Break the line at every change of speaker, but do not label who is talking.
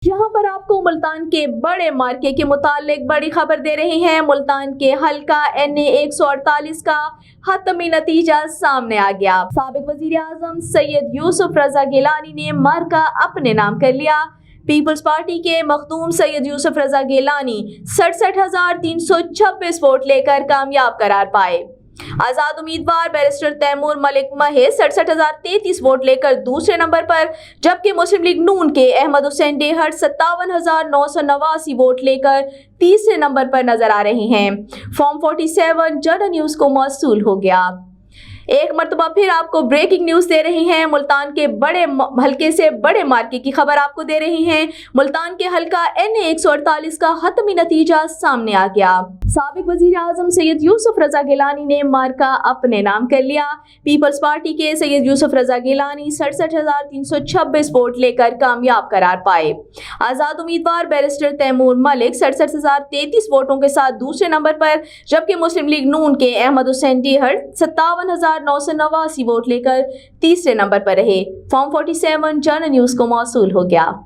यहाँ पर आपको मुल्तान के बड़े मार्के के मुतालिक बड़ी खबर दे रहे हैं। मुल्तान के हल्का NA 148 का हतमी नतीजा सामने आ गया। साबिक वजीर आजम सैयद यूसुफ रजा गिलानी ने मार्का अपने नाम कर लिया। पीपल्स पार्टी के मखदूम सैयद यूसुफ रजा गिलानी 67,326 वोट लेकर कामयाब करार पाए। आजाद उम्मीदवार बैरिस्टर तैमूर मलिक महज 67,033 वोट लेकर दूसरे नंबर पर, जबकि मुस्लिम लीग नून के अहमद हुसैन डेहर 57,989 वोट लेकर तीसरे नंबर पर नजर आ रहे हैं। फॉर्म 47 जनरल न्यूज को मौसूल हो गया। एक मरतबा फिर आपको ब्रेकिंग न्यूज दे रही हैं। मुल्तान के बड़े हल्के से बड़े मार्के की खबर आपको दे रही हैं। मुल्तान के हल्का NA 148 का हतमी नतीजा सामने आ गया। साबिक वजीर आजम सैयद यूसुफ रजा गिलानी ने मार्का अपने नाम कर लिया। पीपल्स पार्टी के सैयद यूसुफ रजा गिलानी 67,326 वोट लेकर कामयाब करार पाए। आजाद उम्मीदवार बैरिस्टर तैमूर मलिक 67,033 वोटों के साथ दूसरे नंबर पर, जबकि मुस्लिम लीग नून के अहमद हुसैन डेहर 57,989 वोट लेकर तीसरे नंबर पर रहे। फॉर्म 47 जनरल न्यूज को मौसूल हो गया।